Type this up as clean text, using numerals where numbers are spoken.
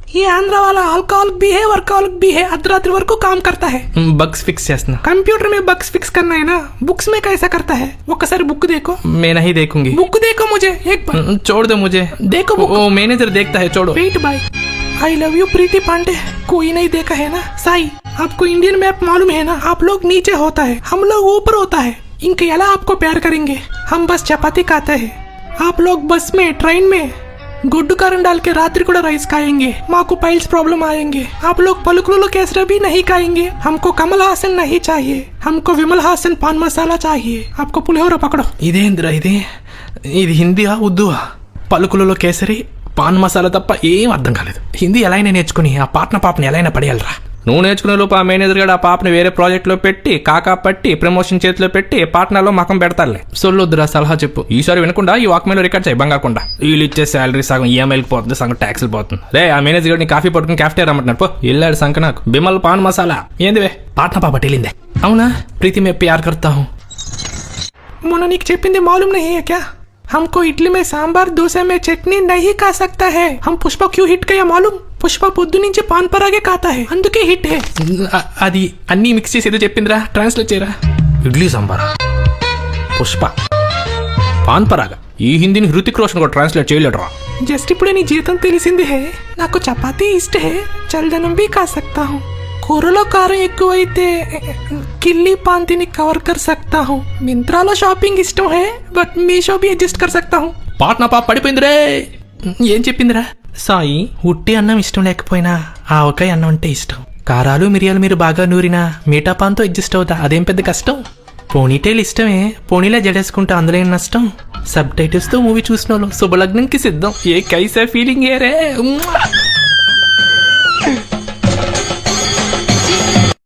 ये आंध्रा वाला अल्कोहलिक भी है वर्कोहलिक भी है, अर्धरात्रि वరకు काम करता है। बग्स फिक्स చేస్తున్నా। कंप्यूटर में बग्स फिक्स करना है ना, बुक्स में कैसा करता है? ఒక్కసారి बुक देखो। मैं नहीं देखूंगी। बुक देखो मुझे एक बार। छोड़ दो मुझे। देखो बुक। वो मैनेजर देखता है, छोड़ो। Wait bye. I love you Preeti Pandey. कोई नहीं देखा है ना? साई, आपको इंडियन मैप मालूम है ना? आप लोग नीचे होता है, हम लोग ऊपर होता है। इनके ఎలా आपको प्यार करेंगे? हम बस चपाती खाते हैं, आप लोग बस में ट्रेन में गुड्डू कारण डाल के रात्रि को राइस खाएंगे। माको पाइल्स प्रॉब्लम आएंगे। आप लोग पलकुलो केसरा भी नहीं खाएंगे। हमको कमल हासन नहीं चाहिए, हमको विमल हासन पान मसाला चाहिए। आपको पुलिहोरा पकड़ो। ఇదేంద్రా ఇది హిందీయా ఉర్దూవా? పలుకులలో కేసరి పాన్ మసాలా తప్ప ఏం అర్థం కాలేదు. హిందీ ఎలా అయినా నేర్చుకుని ఆ పాపని ఎలా అయినా పడేయాలరా. నువ్వు నేర్చుకునే లోపు ఆ మేనేజర్ గారు ఆ పాపని వేరే ప్రాజెక్ట్ లో పెట్టి కాకా పట్టి ప్రమోషన్ చేతిలో పెట్టి పార్ట్నర్లో మకం పెడతారులే. సొల్లొద్దురా, సలహా చెప్పు. ఈసారి వినకుండా ఈ వాక్మెయిల్ రికార్డ్ చేయి బంగాకుండా. వీళ్ళు ఇచ్చే శాలరీ సగం ఈఎంఐకి పోతుంది, సగం ట్యాక్స్లు పోతుంది. రే ఆ మేనేజర్ గారిని కాఫీ పట్టుకుని క్యాఫ్టే రమ్మంటున్నారు. పో వెళ్ళాడు సంక నాకు. బిమల్ పాన్ మసాలా ఏందివే? పాట్నా పాప వెళ్ళిందే. అవునా? ప్రీతి మే ప్యార్ కర్తా హూ. मोना నీకు చెప్పింది मालूम नहीं है क्या? हमको इडली में सांबार, डोसा में चटनी नहीं खा सकता है। हम पुष्पा क्यों हिट गया मालूम? పుష్ప పొద్దు నుంచి పాన్ పరాగే ఖాతా హై, అందుకే హిట్ హై. అది అన్ని మిక్స్ చేసి ఏదో చెప్పిందిరా, ట్రాన్స్లేట్ చేయరా. ఇడ్లీ సాంబార్, పుష్ప, పాన్ పరాగ. ఈ హిందీని హృతిక్ రోషన్ కూడా ట్రాన్స్లేట్ చేయలేడురా. జస్ట్ ఇప్పుడే నీ జీతం తెలిసింది హే. నాకు చపాతీ ఇష్ట హే, చల్దనం भी खा सकता हूँ. కూరలో కారం ఎక్కువైతే కిల్లీ పాంతిని కవర్ కర్ సక్తా హూ. మింత్రాలో షాపింగ్ ఇష్టం హే, బట్ మీషో भी అడ్జస్ట్ కర్ సక్తా హూ. పాట్నా పాప పడిపోయింది రే. ఏం చెప్పిందిరా? సాయి, ఉట్టి అన్నం ఇష్టం లేకపోయినా ఆవకాయ అన్నం అంటే ఇష్టం. కారాలు మిరియాలు మీరు బాగా నూరినా మీఠా పాన్తో అడ్జస్ట్ అవుతా, అదేం పెద్ద కష్టం. పోనీటైల్ ఇష్టమే, పోనీలా జడేసుకుంటా, అందులో ఏం నష్టం. సబ్ టైటిల్స్ తో మూవీ చూసిన వాళ్ళు శుభలగ్నంకి సిద్ధం. ఏ కైసా ఫీలింగ్ ఏ రే.